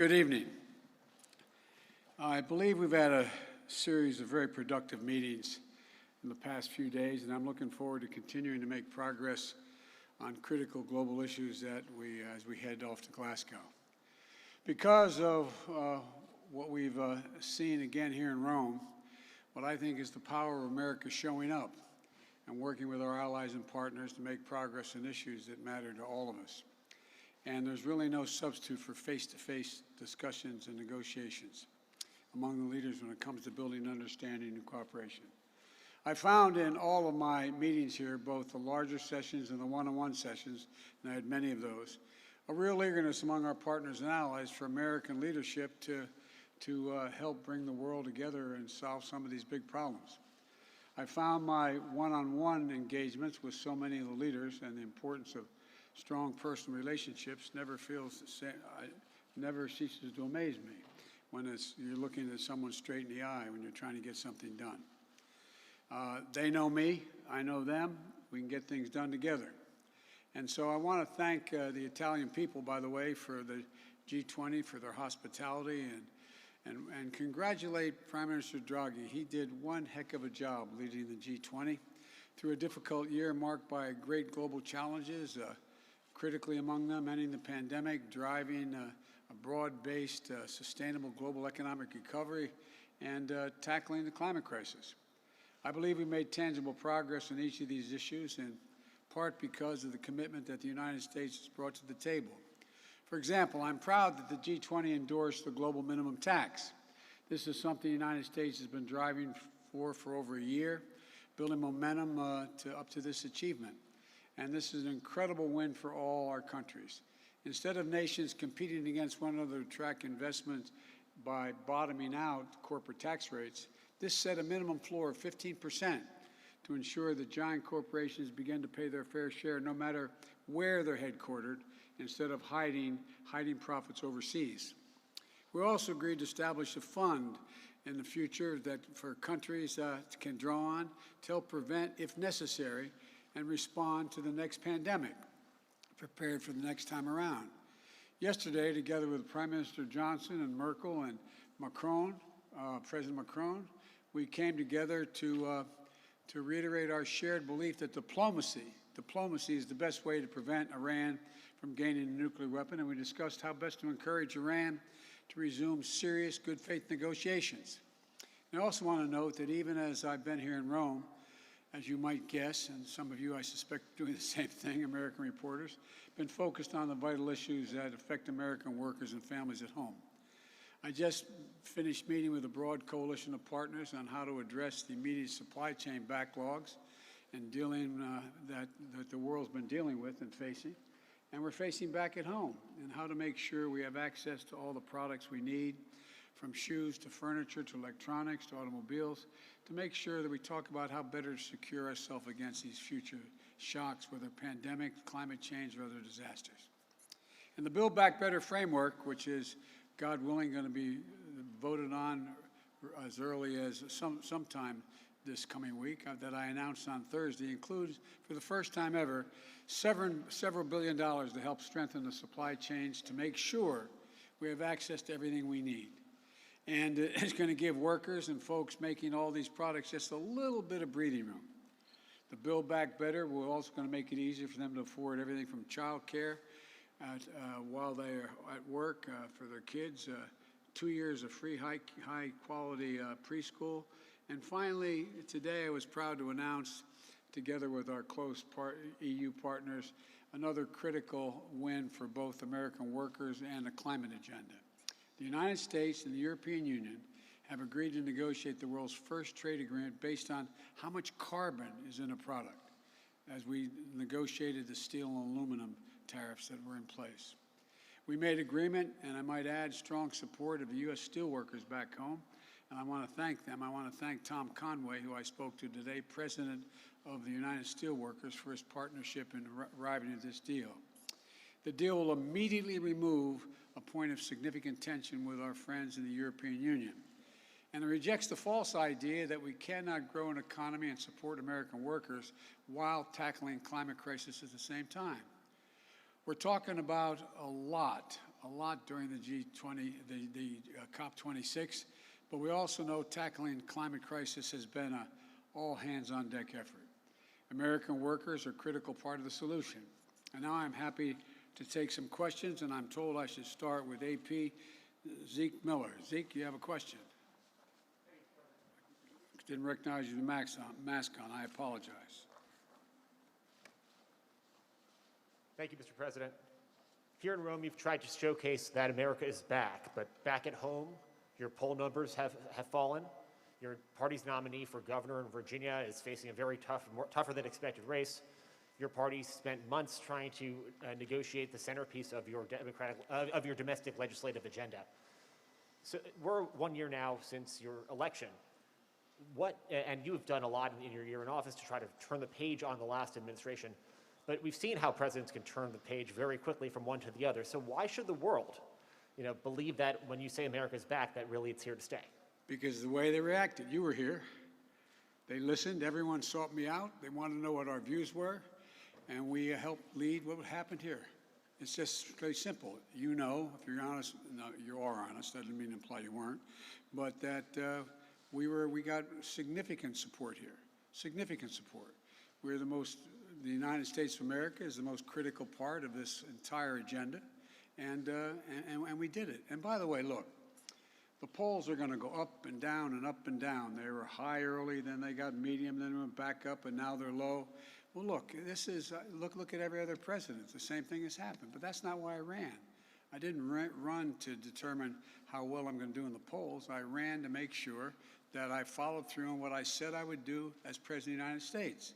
Good evening. I believe we've had a series of very productive meetings in the past few days, and I'm looking forward to continuing to make progress on critical global issues as we head off to Glasgow. Because of what we've seen again here in Rome, what I think is the power of America showing up and working with our allies and partners to make progress on issues that matter to all of us. And there's really no substitute for face-to-face discussions and negotiations among the leaders when it comes to building understanding and cooperation. I found in all of my meetings here, both the larger sessions and the one-on-one sessions, and I had many of those, a real eagerness among our partners and allies for American leadership to help bring the world together and solve some of these big problems. I found my one-on-one engagements with so many of the leaders and the importance of strong personal relationships never ceases to amaze me when you're looking at someone straight in the eye when you're trying to get something done. They know me, I know them, we can get things done together. And so I want to thank the Italian people, by the way, for the G20, for their hospitality, and congratulate Prime Minister Draghi. He did one heck of a job leading the G20 through a difficult year marked by great global challenges, critically among them, ending the pandemic, driving a broad-based, sustainable global economic recovery, and tackling the climate crisis. I believe we made tangible progress on each of these issues, in part because of the commitment that the United States has brought to the table. For example, I'm proud that the G20 endorsed the global minimum tax. This is something the United States has been driving for over a year, building momentum up to this achievement. And this is an incredible win for all our countries. Instead of nations competing against one another to attract investment by bottoming out corporate tax rates, this set a minimum floor of 15% to ensure that giant corporations begin to pay their fair share no matter where they're headquartered, instead of hiding profits overseas. We also agreed to establish a fund in the future that for countries can draw on to help prevent, if necessary, and respond to the next pandemic, prepared for the next time around. Yesterday, together with Prime Minister Johnson and Merkel and Macron, President Macron, we came together to reiterate our shared belief that diplomacy is the best way to prevent Iran from gaining a nuclear weapon, and we discussed how best to encourage Iran to resume serious good faith negotiations. And I also want to note that even as I've been here in Rome, as you might guess, and some of you, I suspect, doing the same thing, American reporters, been focused on the vital issues that affect American workers and families at home. I just finished meeting with a broad coalition of partners on how to address the immediate supply chain backlogs and that the world's been dealing with and facing, and we're facing back at home, and how to make sure we have access to all the products we need, from shoes to furniture to electronics to automobiles, to make sure that we talk about how better to secure ourselves against these future shocks, whether pandemic, climate change, or other disasters. And the Build Back Better framework, which is, God willing, going to be voted on as early as sometime this coming week, that I announced on Thursday, includes, for the first time ever, several billion dollars to help strengthen the supply chains to make sure we have access to everything we need. And it's going to give workers and folks making all these products just a little bit of breathing room. The Build Back Better will also going to make it easier for them to afford everything from child care while they are at work for their kids, 2 years of free high-quality preschool. And finally, today I was proud to announce, together with our close EU partners, another critical win for both American workers and the climate agenda. The United States and the European Union have agreed to negotiate the world's first trade agreement based on how much carbon is in a product, as we negotiated the steel and aluminum tariffs that were in place. We made agreement, and I might add, strong support of the U.S. steelworkers back home, and I want to thank them. I want to thank Tom Conway, who I spoke to today, President of the United Steelworkers, for his partnership in arriving at this deal. The deal will immediately remove a point of significant tension with our friends in the European Union. And it rejects the false idea that we cannot grow an economy and support American workers while tackling climate crisis at the same time. We're talking about a lot a lot during the G20, the COP26, but we also know tackling climate crisis has been a all-hands-on-deck effort. American workers are a critical part of the solution. And now I'm happy to take some questions, and I'm told I should start with AP Zeke Miller. Zeke, you have a question? Didn't recognize you with the mask on. I apologize. Thank you, Mr. President. Here in Rome, you've tried to showcase that America is back, but back at home, your poll numbers have fallen. Your party's nominee for governor in Virginia is facing a very tougher than expected race. Your party spent months trying to negotiate the centerpiece of your domestic legislative agenda. So we're 1 year now since your election. And you have done a lot in your year in office to try to turn the page on the last administration, but we've seen how presidents can turn the page very quickly from one to the other. So why should the world, believe that when you say America's back, that really it's here to stay? Because the way they reacted, you were here. They listened, everyone sought me out. They wanted to know what our views were, and we helped lead what happened here. It's just very simple. You know, if you're honest, no, you are honest, that doesn't mean to imply you weren't, but that we got significant support here, significant support. The United States of America is the most critical part of this entire agenda, and we did it. And by the way, look, the polls are going to go up and down and up and down. They were high early, then they got medium, then went back up, and now they're low. Well, look, this is, look at every other president. The same thing has happened, but that's not why I ran. I didn't run to determine how well I'm going to do in the polls. I ran to make sure that I followed through on what I said I would do as President of the United States.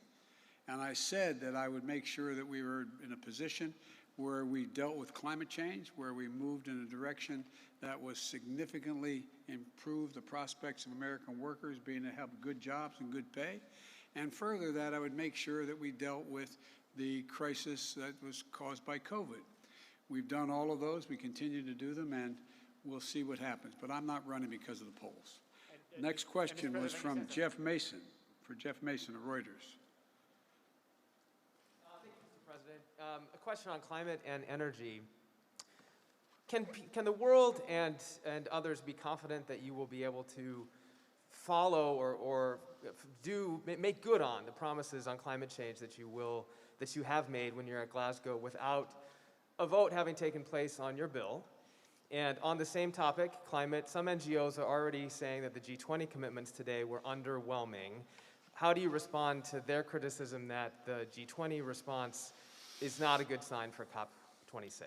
And I said that I would make sure that we were in a position where we dealt with climate change, where we moved in a direction that was significantly improved the prospects of American workers being able to have good jobs and good pay. And further that, I would make sure that we dealt with the crisis that was caused by COVID. We've done all of those. We continue to do them, and we'll see what happens. But I'm not running because of the polls. Next question was from Jeff Mason, for Jeff Mason of Reuters. Thank you, Mr. President. A question on climate and energy. Can the world and others be confident that you will be able to follow or make good on the promises on climate change that you have made when you're at Glasgow without a vote having taken place on your bill? And on the same topic, climate, some NGOs are already saying that the G20 commitments today were underwhelming. How do you respond to their criticism that the G20 response is not a good sign for COP26?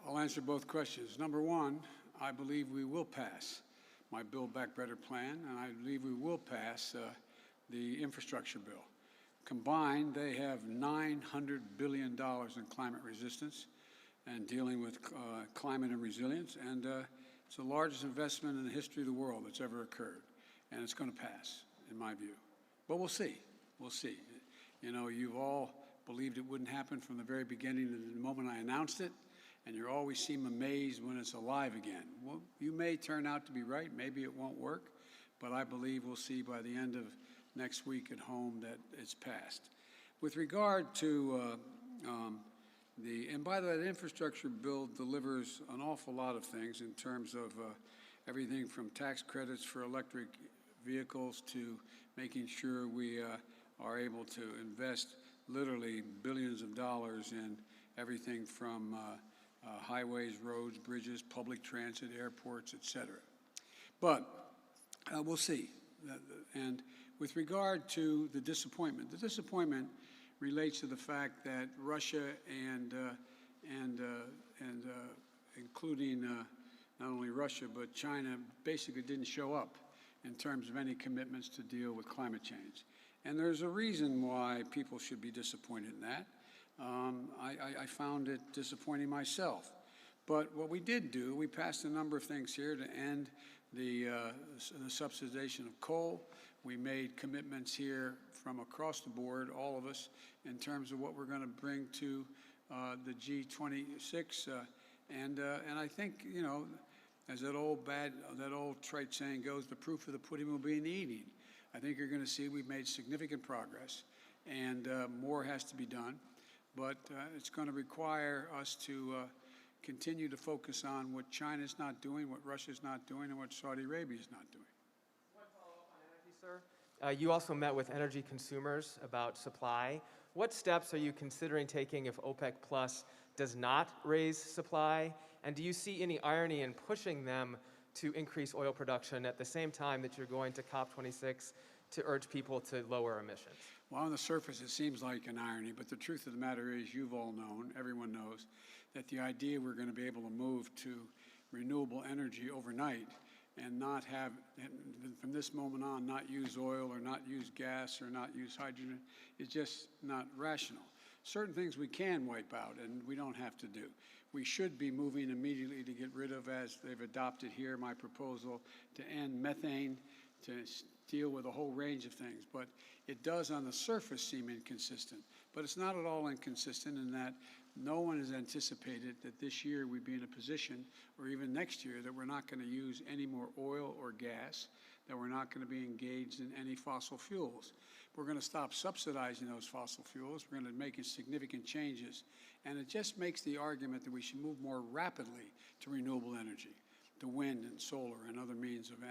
I'll answer both questions. Number one, I believe we will pass my Build Back Better plan, and I believe we will pass the infrastructure bill. Combined, they have $900 billion in climate resistance and dealing with climate and resilience, and it's the largest investment in the history of the world that's ever occurred, and it's going to pass, in my view. But we'll see. We'll see. You've all believed it wouldn't happen from the very beginning to the moment I announced it, and you always seem amazed when it's alive again. Well, you may turn out to be right. Maybe it won't work, but I believe we'll see by the end of next week at home that it's passed. With regard to and by the way, the infrastructure bill delivers an awful lot of things in terms of everything from tax credits for electric vehicles to making sure we are able to invest literally billions of dollars in everything from highways, roads, bridges, public transit, airports, et cetera. But we'll see. And with regard to the disappointment relates to the fact that Russia and including not only Russia but China basically didn't show up in terms of any commitments to deal with climate change. And there's a reason why people should be disappointed in that. I found it disappointing myself. But what we did do, we passed a number of things here to end the subsidization of coal. We made commitments here from across the board, all of us, in terms of what we're going to bring to the G26. And I think, as that old trite saying goes, the proof of the pudding will be in the eating. I think you're going to see we've made significant progress, and more has to be done. But it's going to require us to continue to focus on what China's not doing, what Russia's not doing, and what Saudi Arabia is not doing. One follow-up on energy, sir. You also met with energy consumers about supply. What steps are you considering taking if OPEC Plus does not raise supply? And do you see any irony in pushing them to increase oil production at the same time that you're going to COP26 to urge people to lower emissions? Well, on the surface, it seems like an irony, but the truth of the matter is, you've all known, everyone knows, that the idea we're going to be able to move to renewable energy overnight and not have, from this moment on, not use oil or not use gas or not use hydrogen is just not rational. Certain things we can wipe out and we don't have to do. We should be moving immediately to get rid of, as they've adopted here, my proposal to end methane, to deal with a whole range of things. But it does on the surface seem inconsistent. But it's not at all inconsistent in that no one has anticipated that this year we'd be in a position, or even next year, that we're not going to use any more oil or gas, that we're not going to be engaged in any fossil fuels. We're going to stop subsidizing those fossil fuels. We're going to make significant changes. And it just makes the argument that we should move more rapidly to renewable energy, to wind and solar and other means of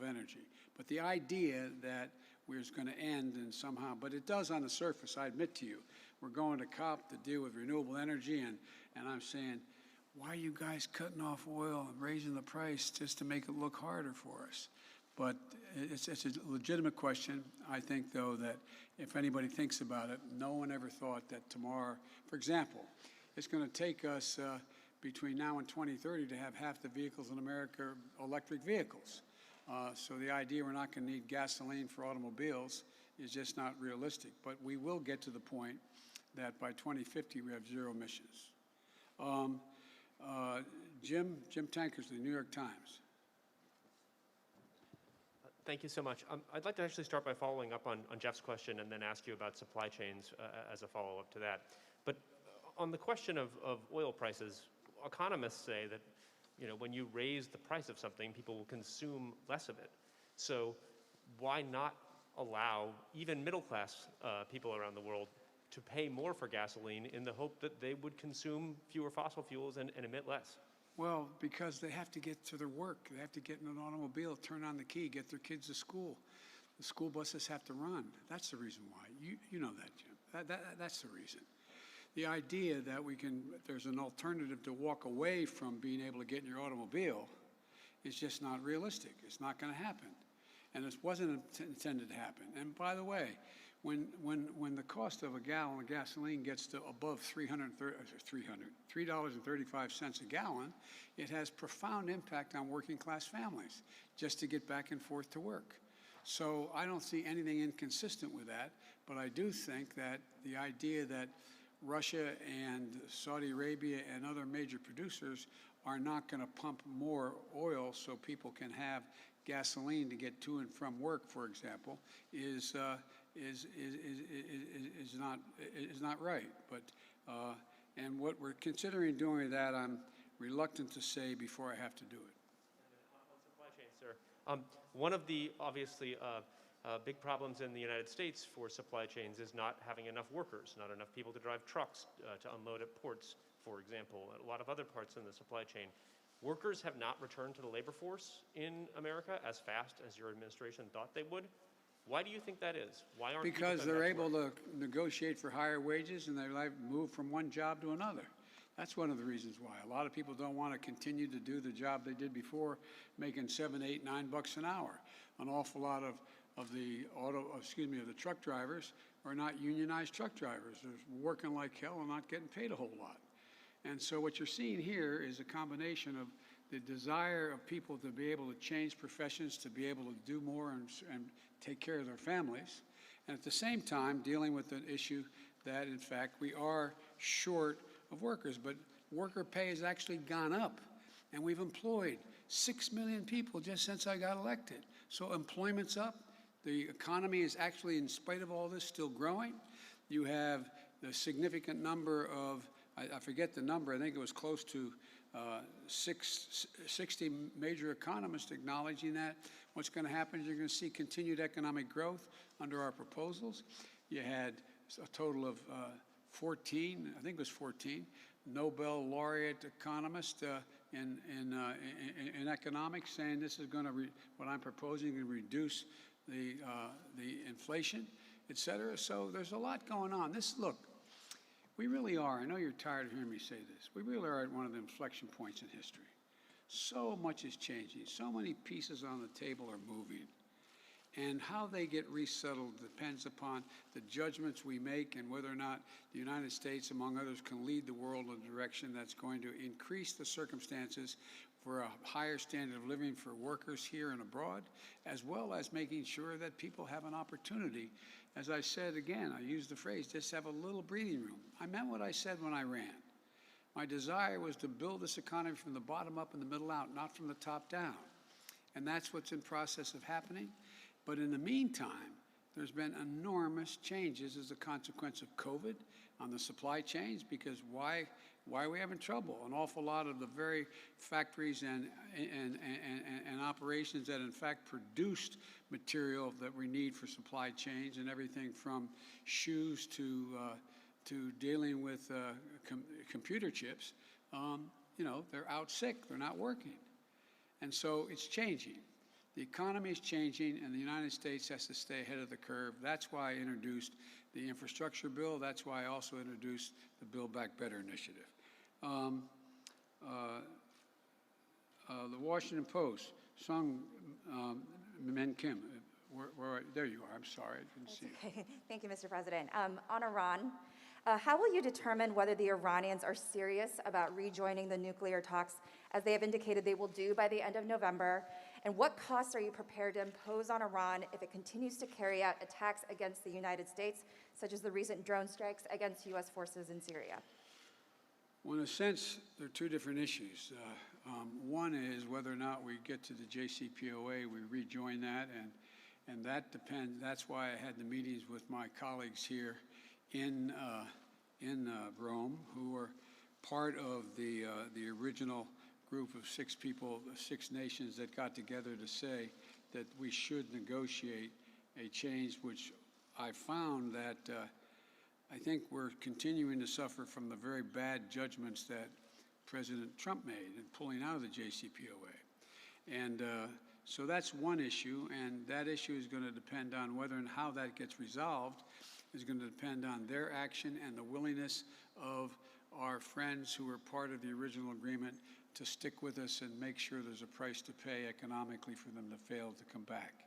energy. But the idea that we're going to end and somehow, but it does on the surface, I admit to you, we're going to COP to deal with renewable energy, and I'm saying, why are you guys cutting off oil and raising the price just to make it look harder for us? But it's a legitimate question. I think, though, that if anybody thinks about it, no one ever thought that tomorrow, for example, it's going to take us between now and 2030 to have half the vehicles in America electric vehicles. So the idea we're not going to need gasoline for automobiles is just not realistic. But we will get to the point that by 2050 we have zero emissions. Jim Tankersley, New York Times. Thank you so much. I'd like to actually start by following up on Jeff's question and then ask you about supply chains as a follow-up to that. But on the question of oil prices, economists say that, you know, when you raise the price of something, people will consume less of it. So why not allow even middle-class people around the world to pay more for gasoline in the hope that they would consume fewer fossil fuels and emit less? Well, because they have to get to their work. They have to get in an automobile, turn on the key, get their kids to school. The school buses have to run. That's the reason why. You know that, Jim. That's the reason. The idea that there's an alternative to walk away from being able to get in your automobile is just not realistic. It's not going to happen. And this wasn't intended to happen. And by the way, when the cost of a gallon of gasoline gets to above $3.35 a gallon, it has profound impact on working class families just to get back and forth to work. So I don't see anything inconsistent with that, but I do think that the idea that Russia and Saudi Arabia and other major producers are not going to pump more oil so people can have gasoline to get to and from work, for example, is not right. But and what we're considering doing with that, I'm reluctant to say before I have to do it. On supply chain, sir, one of the obviously big problems in the United States for supply chains is not having enough workers, not enough people to drive trucks to unload at ports, for example, and a lot of other parts in the supply chain. Workers have not returned to the labor force in America as fast as your administration thought they would. Why do you think that is? Why aren't people because they're able to negotiate for higher wages and they move from one job to another. That's one of the reasons why. A lot of people don't want to continue to do the job they did before, making $7, $8, $9 an hour. An awful lot of the truck drivers are not unionized truck drivers. They're working like hell and not getting paid a whole lot. And so what you're seeing here is a combination of the desire of people to be able to change professions, to be able to do more and take care of their families, and at the same time dealing with an issue that, in fact, we are short of workers. But worker pay has actually gone up, and we've employed 6 million people just since I got elected. So employment's up. The economy is actually, in spite of all this, still growing. You have the significant number of, I forget the number, I think it was close to 60 major economists acknowledging that what's going to happen is you're going to see continued economic growth under our proposals. You had a total of 14, I think it was 14, Nobel laureate economist in economics, saying this is going to, what I'm proposing, to reduce the inflation, et cetera. So there's a lot going on. Look, we really are, I know you're tired of hearing me say this, we really are at one of the inflection points in history. So much is changing. So many pieces on the table are moving. And how they get resettled depends upon the judgments we make and whether or not the United States, among others, can lead the world in a direction that's going to increase the circumstances for a higher standard of living for workers here and abroad, as well as making sure that people have an opportunity. As I said again, I used the phrase, just have a little breathing room. I meant what I said when I ran. My desire was to build this economy from the bottom up and the middle out, not from the top down. And that's what's in process of happening. But in the meantime, there's been enormous changes as a consequence of COVID on the supply chains, because why are we having trouble? An awful lot of the very factories and operations that in fact produced material that we need for supply chains, and everything from shoes to dealing with computer chips, you know, they're out sick, they're not working. And so it's changing. The economy is changing, and the United States has to stay ahead of the curve. That's why I introduced the infrastructure bill. That's why I also introduced the Build Back Better initiative. The Washington Post, Sung Min Kim, there you are. I'm sorry, I didn't see you. Okay. Thank you, Mr. President. On Iran, how will you determine whether the Iranians are serious about rejoining the nuclear talks, as they have indicated they will do by the end of November? And what costs are you prepared to impose on Iran if it continues to carry out attacks against the United States, such as the recent drone strikes against U.S. forces in Syria? Well, in a sense, there are two different issues. One is whether or not we get to the JCPOA, we rejoin that, and that depends. That's why I had the meetings with my colleagues here in Rome, who are part of the original group of 6 people, 6 nations that got together to say that we should negotiate a change, which I found that I think we're continuing to suffer from the very bad judgments that President Trump made in pulling out of the JCPOA. And so that's one issue, and that issue is going to depend on whether and how that gets resolved is going to depend on their action and the willingness of our friends who were part of the original agreement to stick with us and make sure there's a price to pay economically for them to fail to come back.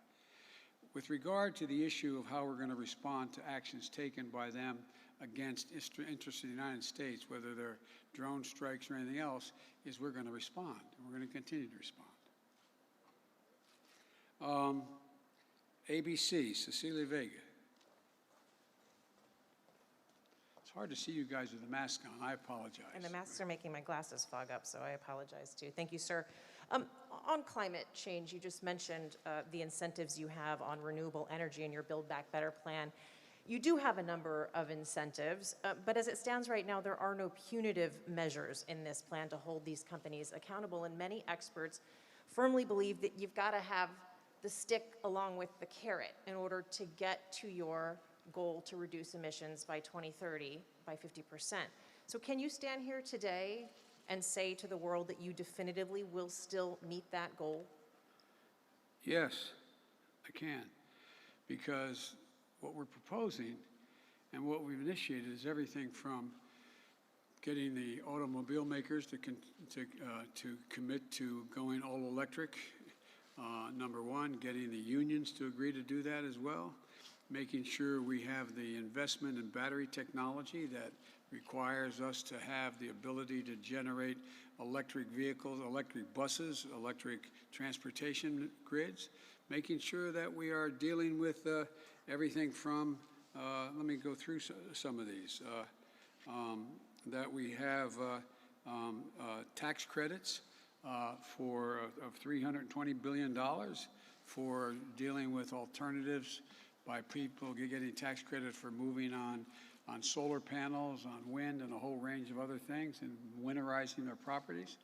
With regard to the issue of how we're going to respond to actions taken by them against interests of the United States, whether they're drone strikes or anything else, is we're going to respond, and we're going to continue to respond. ABC, Cecilia Vega. Hard to see you guys with the mask on. I apologize. And the masks are making my glasses fog up, so I apologize too. Thank you, sir. On climate change, you just mentioned the incentives you have on renewable energy in your Build Back Better plan. You do have a number of incentives, but as it stands right now, there are no punitive measures in this plan to hold these companies accountable, and many experts firmly believe that you've got to have the stick along with the carrot in order to get to your goal to reduce emissions by 2030 by 50%. So can you stand here today and say to the world that you definitively will still meet that goal? Yes, I can, because what we're proposing and what we've initiated is everything from getting the automobile makers to commit to going all electric, number one, getting the unions to agree to do that as well, making sure we have the investment in battery technology that requires us to have the ability to generate electric vehicles, electric buses, electric transportation grids, making sure that we are dealing with everything from, let me go through some of these, that we have tax credits of $320 billion for dealing with alternatives by people getting tax credit for moving on solar panels, on wind, and a whole range of other things, and winterizing their properties.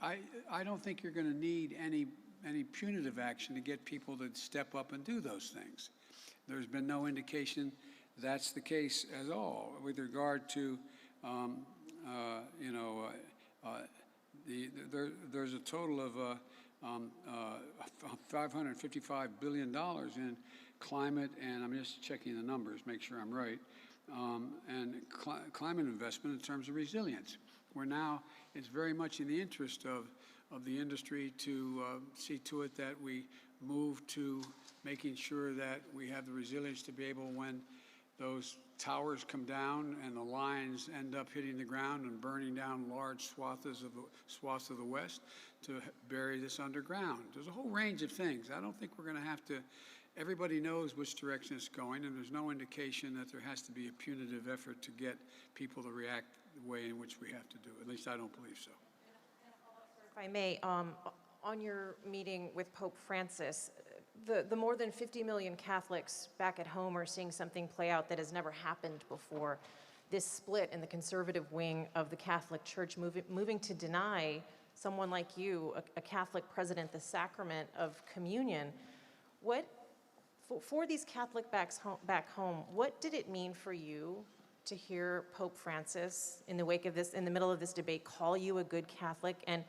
I don't think you're going to need any punitive action to get people to step up and do those things. There's been no indication that's the case at all. With regard to there's a total of $555 billion in climate, and I'm just checking the numbers, make sure I'm right, and climate investment in terms of resilience. Where now it's very much in the interest of the industry to see to it that we move to making sure that we have the resilience to be able, when those towers come down and the lines end up hitting the ground and burning down large swaths of the West, to bury this underground. There's a whole range of things. I don't think we're going to have to. Everybody knows which direction it's going, and there's no indication that there has to be a punitive effort to get people to react the way in which we have to do. At least I don't believe so. If I may, on your meeting with Pope Francis, the more than 50 million Catholics back at home are seeing something play out that has never happened before. This split in the conservative wing of the Catholic Church moving to deny someone like you, a Catholic president, the sacrament of communion. For these Catholic back home, what did it mean for you to hear Pope Francis, in the wake of this, in the middle of this debate, call you a good Catholic? And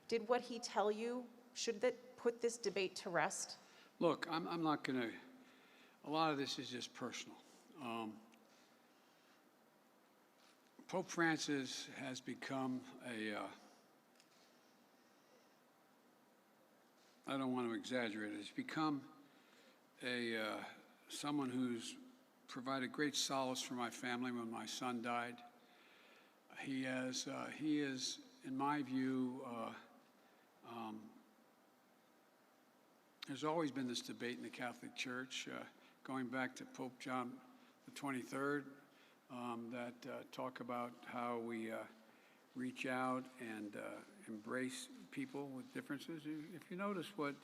did what he tell you, should that put this debate to rest? Look, I'm not going to, a lot of this is just personal. Pope Francis has become I don't want to exaggerate it, he's become someone who's provided great solace for my family when my son died. He is, in my view, there's always been this debate in the Catholic Church, going back to Pope John the 23rd, that talk about how we reach out and embrace people with differences. If you notice what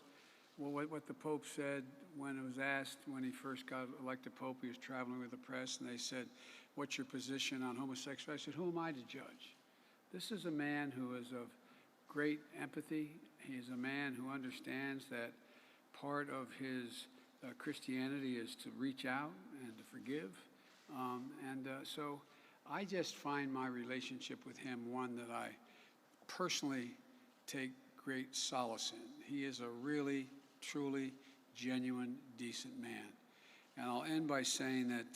the Pope said when it was asked, when he first got elected Pope, he was traveling with the press, and they said, "What's your position on homosexuality?" I said, "Who am I to judge?" This is a man who is of great empathy. He is a man who understands that part of his Christianity is to reach out and to forgive. So I just find my relationship with him one that I personally take great solace in. He is a really, truly, genuine, decent man. And I'll end by saying that,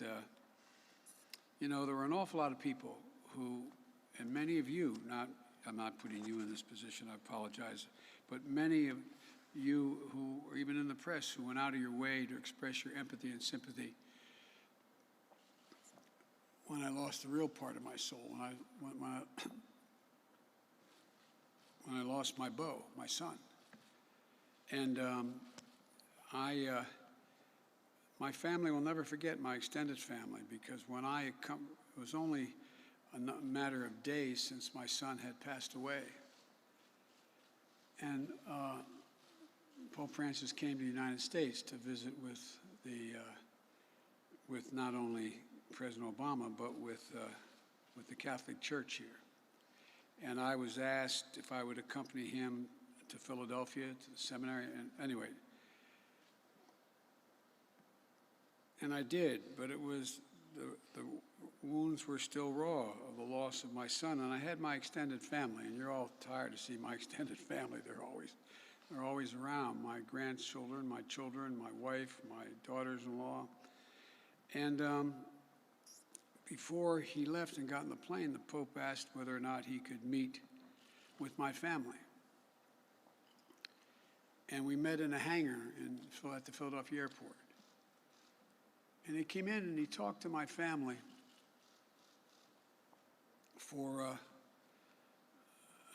there were an awful lot of people who, and many of you, I'm not putting you in this position, I apologize, but many of you who are even in the press who went out of your way to express your empathy and sympathy when I lost the real part of my soul, when I lost my beau, my son. And my family will never forget, my extended family, because when it was only a matter of days since my son had passed away. And Pope Francis came to the United States to visit with not only President Obama, but with the Catholic Church here. And I was asked if I would accompany him to Philadelphia, to the seminary, and anyway. And I did, but it was, the wounds were still raw of the loss of my son, and I had my extended family, and you're all tired to see my extended family. They're always around, my grandchildren, my children, my wife, my daughters-in-law. And before he left and got in the plane, the Pope asked whether or not he could meet with my family. And we met in a hangar at the Philadelphia airport. And he came in and he talked to my family for a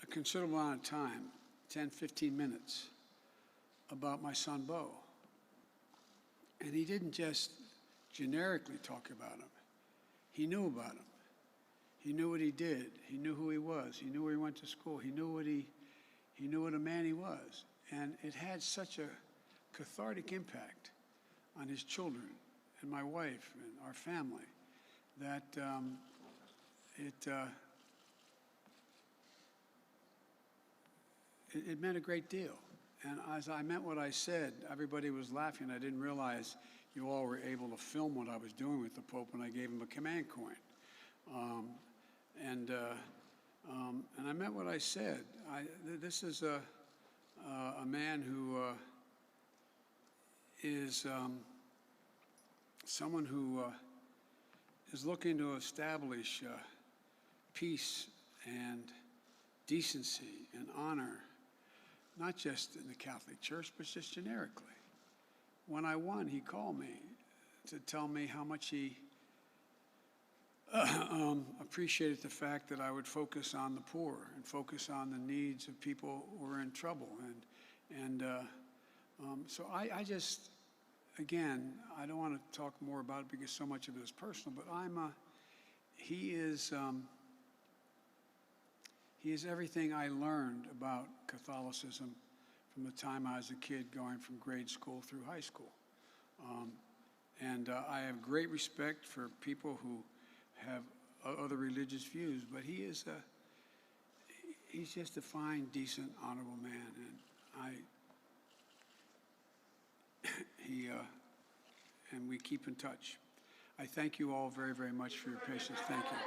considerable amount of time, 10, 15 minutes, about my son, Beau. And he didn't just generically talk about him. He knew about him. He knew what he did. He knew who he was. He knew where he went to school. He knew what a man he was. And it had such a cathartic impact on his children and my wife and our family that it meant a great deal. And as I meant what I said, everybody was laughing. I didn't realize you all were able to film what I was doing with the Pope when I gave him a command coin. And I meant what I said. This is a man who is someone who is looking to establish peace and decency and honor, not just in the Catholic Church, but just generically. When I won, he called me to tell me how much he appreciated the fact that I would focus on the poor and focus on the needs of people who are in trouble. So I just, again, I don't want to talk more about it because so much of it is personal, but he is everything I learned about Catholicism from the time I was a kid going from grade school through high school. I have great respect for people who have other religious views, but he's just a fine, decent, honorable man, and we keep in touch. I thank you all very, very much for your patience. Thank you.